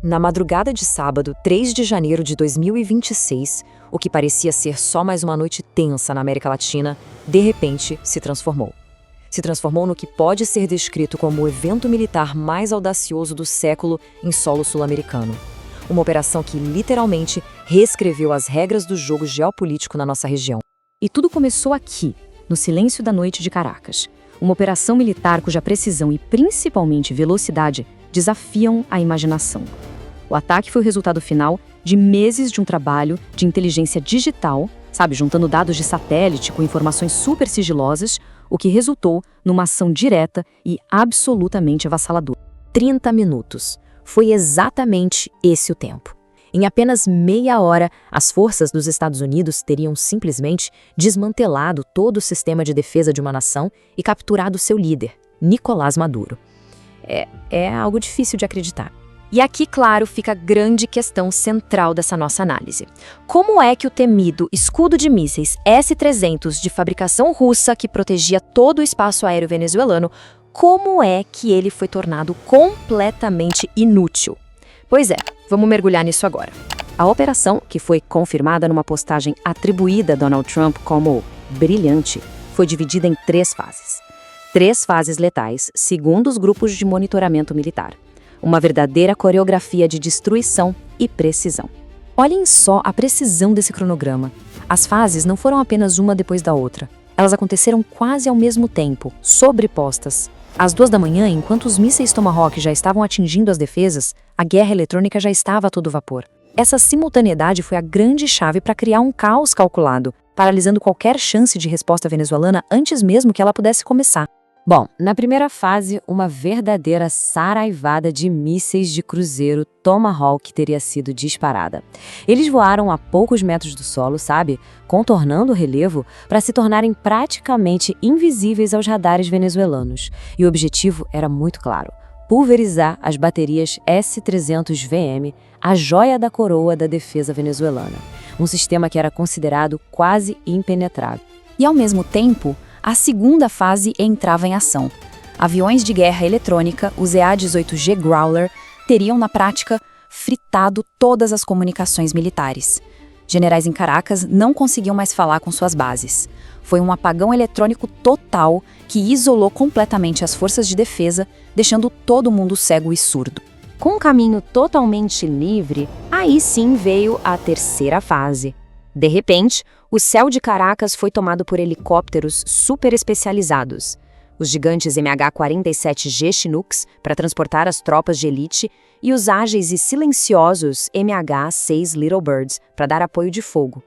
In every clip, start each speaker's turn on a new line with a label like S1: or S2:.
S1: Na madrugada de sábado, 3 de janeiro de 2026, o que parecia ser só mais uma noite tensa na América Latina, de repente se transformou. Se transformou no que pode ser descrito como o evento militar mais audacioso do século em solo sul-americano. Uma operação que literalmente reescreveu as regras do jogo geopolítico na nossa região. E tudo começou aqui, no silêncio da noite de Caracas. Uma operação militar cuja precisão e principalmente velocidade desafiam a imaginação. O ataque foi o resultado final de meses de um trabalho de inteligência digital, juntando dados de satélite com informações super sigilosas, o que resultou numa ação direta e absolutamente avassaladora. 30 minutos. Foi exatamente esse o tempo. Em apenas meia hora, as forças dos Estados Unidos teriam simplesmente desmantelado todo o sistema de defesa de uma nação e capturado seu líder, Nicolás Maduro. É algo difícil de acreditar. E aqui, claro, fica a grande questão central dessa nossa análise. Como é que o temido escudo de mísseis S-300 de fabricação russa que protegia todo o espaço aéreo venezuelano, como é que ele foi tornado completamente inútil? Pois é, vamos mergulhar nisso agora. A operação, que foi confirmada numa postagem atribuída a Donald Trump como brilhante, foi dividida em 3 fases. 3 fases letais, segundo os grupos de monitoramento militar. Uma verdadeira coreografia de destruição e precisão. Olhem só a precisão desse cronograma. As fases não foram apenas uma depois da outra. Elas aconteceram quase ao mesmo tempo, sobrepostas. Às 2 da manhã, enquanto os mísseis Tomahawk já estavam atingindo as defesas, a guerra eletrônica já estava a todo vapor. Essa simultaneidade foi a grande chave para criar um caos calculado, paralisando qualquer chance de resposta venezuelana antes mesmo que ela pudesse começar. Bom, na primeira fase, uma verdadeira saraivada de mísseis de cruzeiro Tomahawk teria sido disparada. Eles voaram a poucos metros do solo, contornando o relevo para se tornarem praticamente invisíveis aos radares venezuelanos. E o objetivo era muito claro: pulverizar as baterias S-300VM, a joia da coroa da defesa venezuelana. Um sistema que era considerado quase impenetrável. E ao mesmo tempo, a segunda fase entrava em ação. Aviões de guerra eletrônica, os EA-18G Growler, teriam na prática fritado todas as comunicações militares. Generais em Caracas não conseguiam mais falar com suas bases. Foi um apagão eletrônico total que isolou completamente as forças de defesa, deixando todo mundo cego e surdo. Com um caminho totalmente livre, aí sim veio a terceira fase. De repente, o céu de Caracas foi tomado por helicópteros super especializados. Os gigantes MH-47G Chinooks para transportar as tropas de elite e os ágeis e silenciosos MH-6 Little Birds para dar apoio de fogo.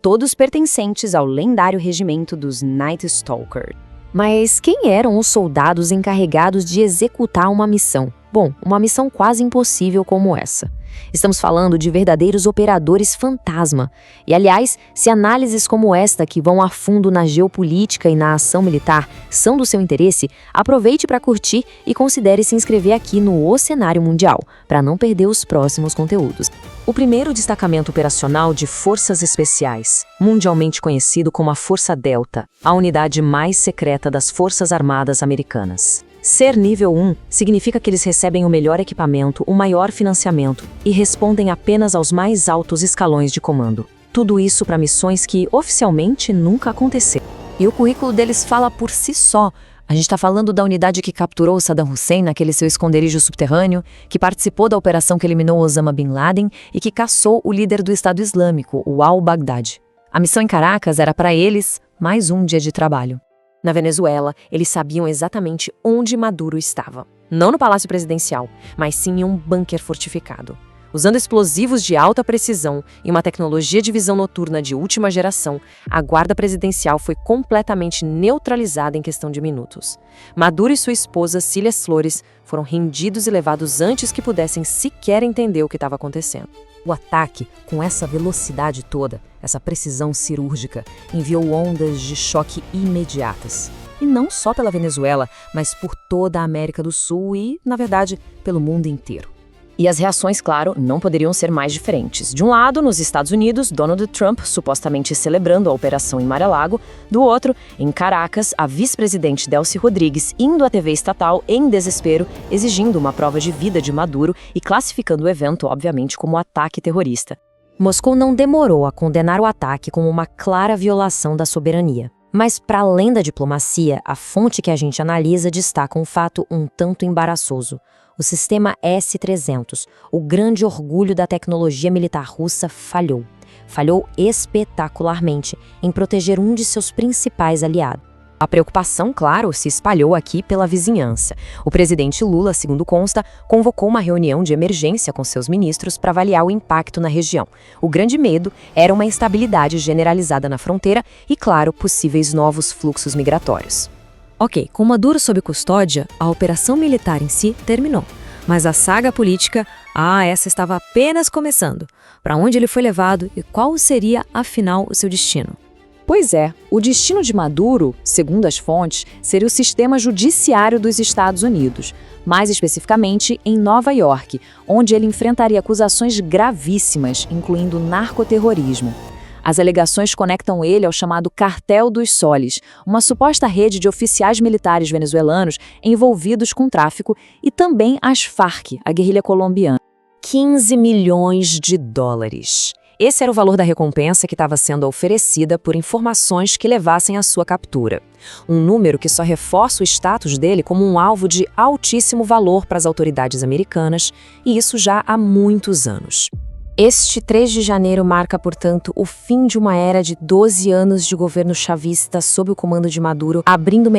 S1: Todos pertencentes ao lendário regimento dos Night Stalker. Mas quem eram os soldados encarregados de executar uma missão? Bom, uma missão quase impossível como essa. Estamos falando de verdadeiros operadores fantasma. E, aliás, se análises como esta, que vão a fundo na geopolítica e na ação militar, são do seu interesse, aproveite para curtir e considere se inscrever aqui no O Cenário Mundial, para não perder os próximos conteúdos. O primeiro destacamento operacional de Forças Especiais, mundialmente conhecido como a Força Delta, a unidade mais secreta das Forças Armadas Americanas. Ser nível 1 significa que eles recebem o melhor equipamento, o maior financiamento e respondem apenas aos mais altos escalões de comando. Tudo isso para missões que, oficialmente, nunca aconteceram. E o currículo deles fala por si só. A gente está falando da unidade que capturou Saddam Hussein naquele seu esconderijo subterrâneo, que participou da operação que eliminou Osama Bin Laden e que caçou o líder do Estado Islâmico, o al-Baghdadi. A missão em Caracas era para eles mais um dia de trabalho. Na Venezuela, eles sabiam exatamente onde Maduro estava. Não no Palácio Presidencial, mas sim em um bunker fortificado. Usando explosivos de alta precisão e uma tecnologia de visão noturna de última geração, a guarda presidencial foi completamente neutralizada em questão de minutos. Maduro e sua esposa, Cilia Flores, foram rendidos e levados antes que pudessem sequer entender o que estava acontecendo. O ataque, com essa velocidade toda, essa precisão cirúrgica, enviou ondas de choque imediatas. E não só pela Venezuela, mas por toda a América do Sul e, na verdade, pelo mundo inteiro. E as reações, claro, não poderiam ser mais diferentes. De um lado, nos Estados Unidos, Donald Trump supostamente celebrando a operação em Mar-a-Lago. Do outro, em Caracas, a vice-presidente Delcy Rodrigues indo à TV estatal em desespero, exigindo uma prova de vida de Maduro e classificando o evento, obviamente, como ataque terrorista. Moscou não demorou a condenar o ataque como uma clara violação da soberania. Mas, para além da diplomacia, a fonte que a gente analisa destaca um fato um tanto embaraçoso. O sistema S-300, o grande orgulho da tecnologia militar russa, falhou. Falhou espetacularmente em proteger um de seus principais aliados. A preocupação, claro, se espalhou aqui pela vizinhança. O presidente Lula, segundo consta, convocou uma reunião de emergência com seus ministros para avaliar o impacto na região. O grande medo era uma instabilidade generalizada na fronteira e, claro, possíveis novos fluxos migratórios. Ok, com Maduro sob custódia, a operação militar em si terminou. Mas a saga política, essa estava apenas começando. Para onde ele foi levado e qual seria, afinal, o seu destino?
S2: Pois é, o destino de Maduro, segundo as fontes, seria o sistema judiciário dos Estados Unidos, mais especificamente em Nova York, onde ele enfrentaria acusações gravíssimas, incluindo narcoterrorismo. As alegações conectam ele ao chamado Cartel dos Soles, uma suposta rede de oficiais militares venezuelanos envolvidos com tráfico, e também as Farc, a guerrilha colombiana.
S1: 15 milhões de dólares. Esse era o valor da recompensa que estava sendo oferecida por informações que levassem à sua captura. Um número que só reforça o status dele como um alvo de altíssimo valor para as autoridades americanas, e isso já há muitos anos. Este 3 de janeiro marca, portanto, o fim de uma era de 12 anos de governo chavista sob o comando de Maduro, abrindo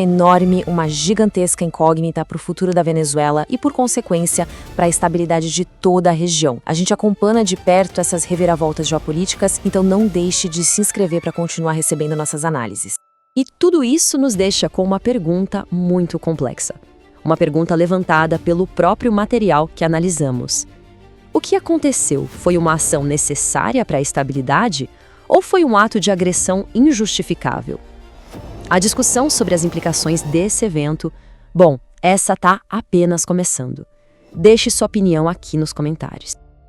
S1: uma gigantesca incógnita para o futuro da Venezuela e, por consequência, para a estabilidade de toda a região. A gente acompanha de perto essas reviravoltas geopolíticas, então não deixe de se inscrever para continuar recebendo nossas análises. E tudo isso nos deixa com uma pergunta muito complexa. Uma pergunta levantada pelo próprio material que analisamos. O que aconteceu? Foi uma ação necessária para a estabilidade ou foi um ato de agressão injustificável? A discussão sobre as implicações desse evento, essa está apenas começando. Deixe sua opinião aqui nos comentários.